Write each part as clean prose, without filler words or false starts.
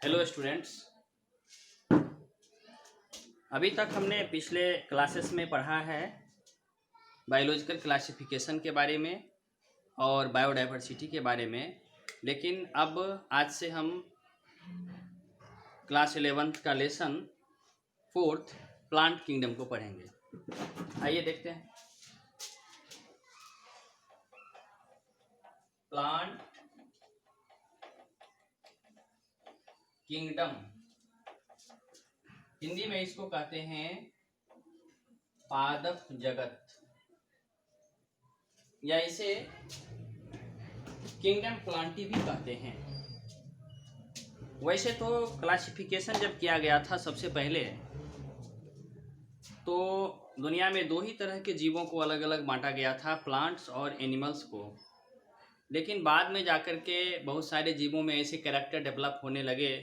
Hello students. अभी तक हमने पिछले क्लासेस में पढ़ा है बायोलॉजिकल क्लासिफिकेशन के बारे में और बायोडाइवर्सिटी के बारे में, लेकिन अब आज से हम क्लास 11th का लेसन 4th प्लांट किंगडम को पढ़ेंगे। आइए देखते हैं। प्लांट किंगडम, हिंदी में इसको कहते हैं पादप जगत, या इसे किंगडम प्लांटी भी कहते हैं। वैसे तो क्लासिफिकेशन जब किया गया था सबसे पहले, तो दुनिया में दो ही तरह के जीवों को अलग अलग बांटा गया था, प्लांट्स और एनिमल्स को। लेकिन बाद में जाकर के बहुत सारे जीवों में ऐसे कैरेक्टर डेवलप होने लगे,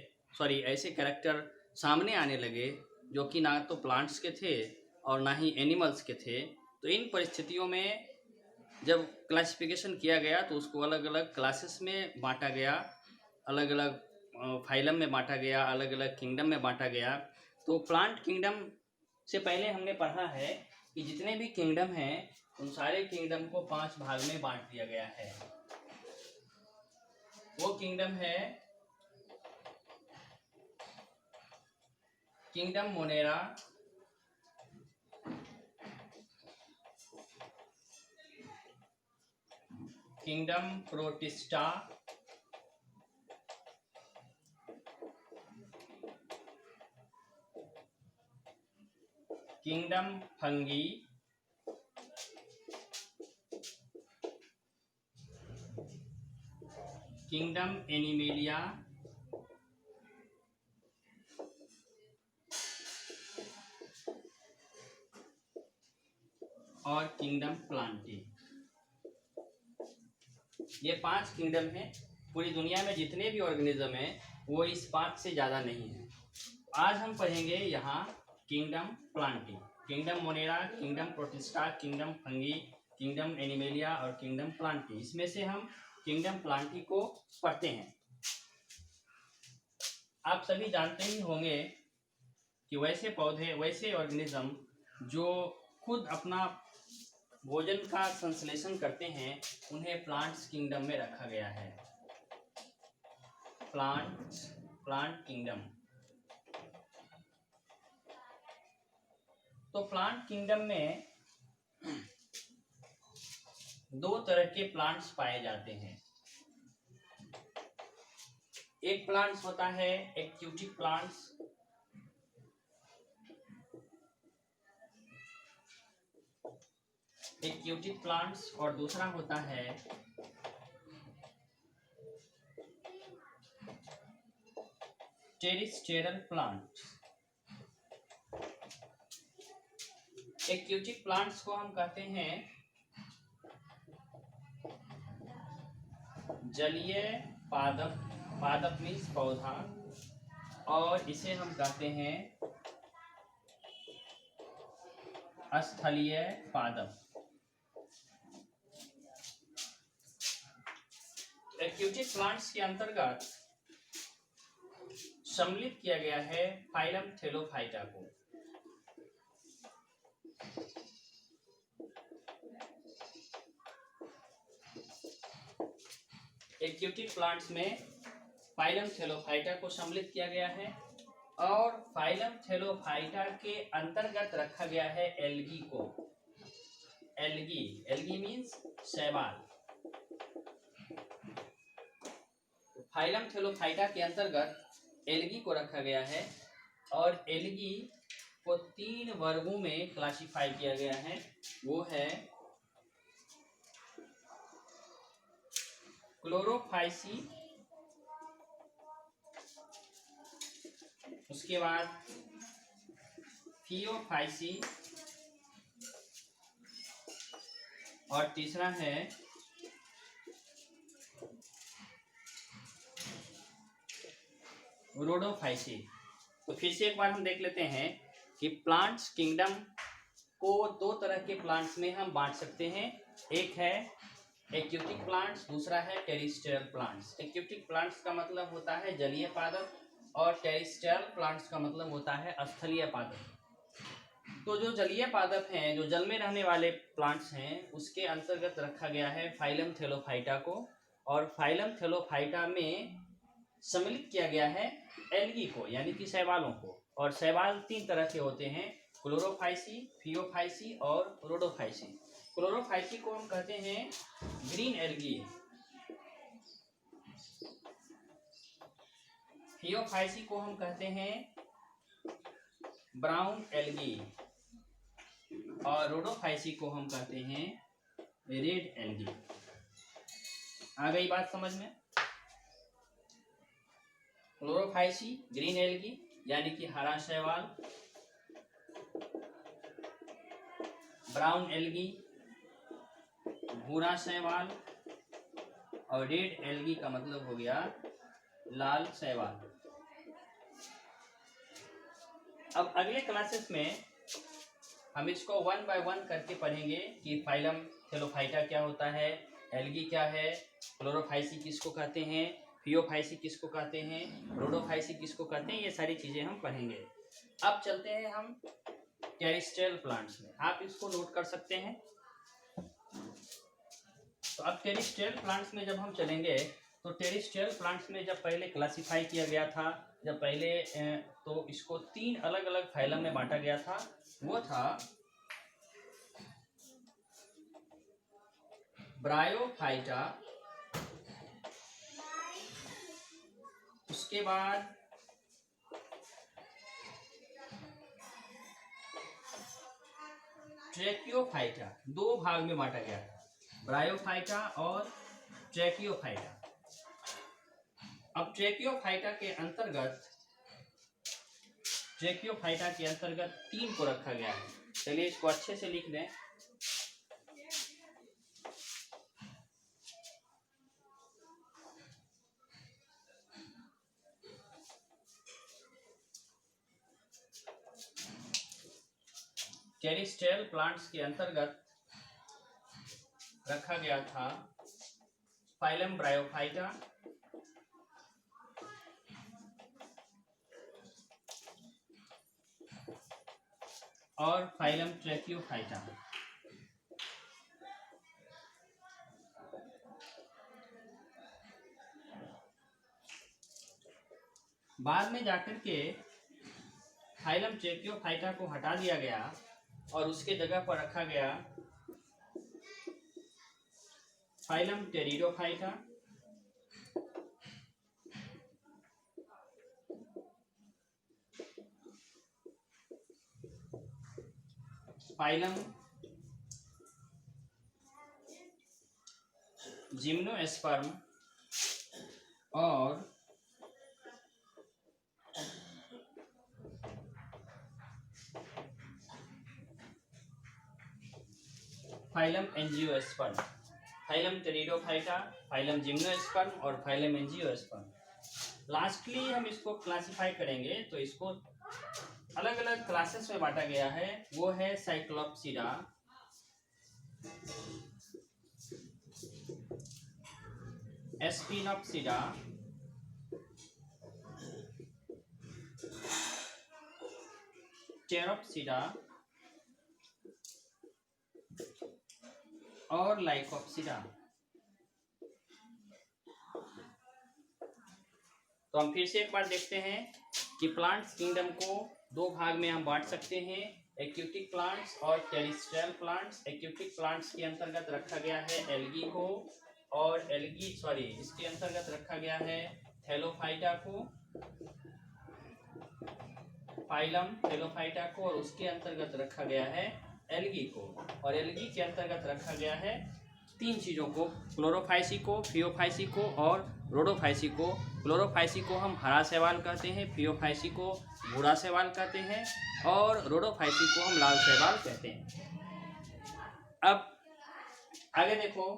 ऐसे कैरेक्टर सामने आने लगे जो कि ना तो प्लांट्स के थे और ना ही एनिमल्स के थे। तो इन परिस्थितियों में जब क्लासिफिकेशन किया गया तो उसको अलग अलग क्लासेस में बांटा गया, अलग अलग फाइलम में बांटा गया, अलग अलग किंगडम में बांटा गया। तो प्लांट किंगडम से पहले हमने पढ़ा है कि जितने भी किंगडम हैं उन सारे किंगडम को 5 भाग में बांट दिया गया है। वो किंगडम है kingdom Monera, kingdom protista, kingdom fungi, kingdom animalia और किंगडम प्लांटी। ये 5 किंगडम हैं। पूरी दुनिया में जितने भी ऑर्गेनिज्म हैं वो इस 5 से ज़्यादा नहीं है। आज हम पढ़ेंगे यहाँ kingdom Plantae, kingdom Monera, kingdom protista, kingdom fungi, kingdom animalia और किंगडम प्लांटी। इसमें से हम किंगडम प्लांटी को पढ़ते हैं। आप सभी जानते ही होंगे कि वैसे पौधे, वैसे ऑर्गेनिज्म जो खुद अपना भोजन का संश्लेषण करते हैं, उन्हें प्लांट्स किंगडम में रखा गया है। Plant kingdom. तो प्लांट किंगडम में 2 तरह के प्लांट्स पाए जाते हैं। एक प्लांट्स होता है एक्यूटिक प्लांट्स, और दूसरा होता है टेरिस्टेरल प्लांट। एक्यूटिक प्लांट्स को हम कहते हैं जलीय पादप, पादप मीन्स पौधा, और इसे हम कहते हैं स्थलीय पादप। एक्यूटिक प्लांट्स के अंतर्गत सम्मिलित किया गया है फाइलम थैलोफाइटा को। एक्यूटिक प्लांट्स में फाइलम थैलोफाइटा को सम्मिलित किया गया है, और फाइलम थैलोफाइटा के अंतर्गत रखा गया है एल्गी को। एल्गी मीन्स शैवाल। फाइलम थैलोफाइटा के अंतर्गत एल्गी को रखा गया है, और एल्गी को 3 वर्गों में क्लासिफाई किया गया है। वो है क्लोरोफाइसी, उसके बाद थियोफाइसी, और तीसरा है रोडोफाइसी। तो फिर से एक बार हम देख लेते हैं कि प्लांट्स किंगडम को 2 तरह के प्लांट्स में हम बांट सकते हैं। एक है एक्यूटिक प्लांट्स, दूसरा है टेरिस्टेरल प्लांट्स। एक्यूटिक प्लांट्स का मतलब होता है जलीय पादप, और टेरेस्ट्रियल प्लांट्स का मतलब होता है स्थलीय पादप। तो जो जलीय पादप हैं, जो जल में रहने वाले प्लांट्स हैं, उसके अंतर्गत रखा गया है फाइलम थैलोफाइटा को। और फाइलम थैलोफाइटा में सम्मिलित किया गया है एल्गी को, यानी कि शैवालों को। और शैवाल 3 तरह के होते हैं, क्लोरोफाइसी, फियोफाइसी और रोडोफाइसी। क्लोरोफाइसी को हम कहते हैं ग्रीन एल्गी, फियोफाइसी को हम कहते हैं ब्राउन एल्गी, और रोडोफाइसी को हम कहते हैं रेड एल्गी। आ गई बात समझ में? क्लोरोफाइसी ग्रीन एल्गी यानी कि हरा शैवाल, ब्राउन एल्गी भूरा शैवाल, और रेड एल्गी का मतलब हो गया लाल शैवाल। अब अगले क्लासेस में हम इसको 1 बाय 1 करके पढ़ेंगे कि फाइलम थैलोफाइटा क्या होता है, एल्गी क्या है, क्लोरोफाइसी किसको कहते हैं, फियोफाइसी किसको कहते हैं, रोडोफाइसी किसको कहते हैं, ये सारी चीज़ें हम पढ़ेंगे। अब चलते हैं हम टेरेस्ट्रियल प्लांट्स में, आप इसको नोट कर सकते हैं। तो अब टेरेस्ट्रियल प्लांट्स में जब हम चलेंगे, तो टेरेस्ट्रियल प्लांट्स में जब पहले क्लासिफाई किया गया था, जब पहले तो इसको 3 अलग अलग फाइलम में बांटा गया था। वो था ब्रायोफाइटा, उसके बाद ट्रैकियोफाइटा। 2 भाग में बांटा गया था, ब्रायोफाइटा और ट्रैकियोफाइटा। अब ट्रैकियोफाइटा के अंतर्गत 3 को रखा गया है। चलिए इसको अच्छे से लिख दें। टेरेस्ट्रियल प्लांट्स के अंतर्गत रखा गया था फाइलम ब्रायोफाइटा, और फाइलम ट्रैकियोफाइटा। बाद में जाकर के फाइलम ट्रैकियोफाइटा को हटा दिया गया और उसके जगह पर रखा गया फाइलम टेरिडोफाइटा, फाइलम जिम्नोस्पर्म और phylum angiosperm. Phylum pteridophyta, phylum gymnosperm और फाइलम एंजियोस्पर्म। लास्टली हम इसको क्लासिफाई करेंगे, तो इसको अलग अलग क्लासेस में बांटा गया है। वो है साइक्लोप्सिडा, एस्पिनोप्सिडा, टेरोप्सिडा और लाइकोप्सिडा। तो हम फिर से एक बार देखते हैं कि प्लांट्स किंगडम को 2 भाग में हम बांट सकते हैं, एक्यूटिक प्लांट्स और टेरेस्ट्रियल प्लांट्स। एक्यूटिक प्लांट्स के अंतर्गत रखा गया है एल्गी को, और इसके अंतर्गत रखा गया है थैलोफाइटा को, फाइलम थैलोफाइटा को, और उसके अंतर्गत रखा गया है एल्गी को। और एल्गी के अंतर्गत रखा गया है 3 चीज़ों को, क्लोरोफाइसी को, फियोफाइसी को और रोडोफाइसी को। क्लोरोफाइसी को हम हरा शैवाल कहते हैं, फियोफाइसी को भूरा शैवाल कहते हैं, और रोडोफाइसी को हम लाल शैवाल कहते हैं। अब आगे देखो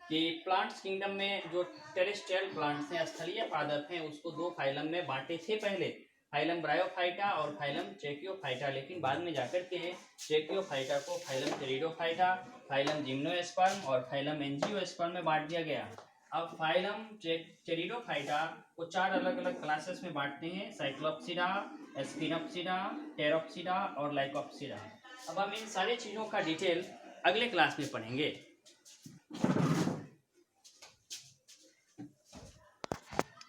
कि प्लांट्स किंगडम में जो टेरेस्ट्रियल प्लांट्स हैं, स्थलीय पादप हैं, उसको 2 फाइलम में बांटे थे पहले, फाइलम ब्रायोफाइटा और फाइलम ट्रैकियोफाइटा। लेकिन बाद में जाकर के ट्रैकियोफाइटा को फाइलम टेरिडोफाइटा, फाइलम जिम्नोस्पर्म और फाइलम एंजियोस्पर्म में बांट दिया गया। अब फाइलम टेरिडोफाइटा को 4 अलग अलग क्लासेस में बांटते हैं, साइक्लोप्सिडा, स्पिनोप्सिडा, टेरोप्सिडा और लाइकोप्सिडा। अब हम इन सारी चीज़ों का डिटेल अगले क्लास में पढ़ेंगे।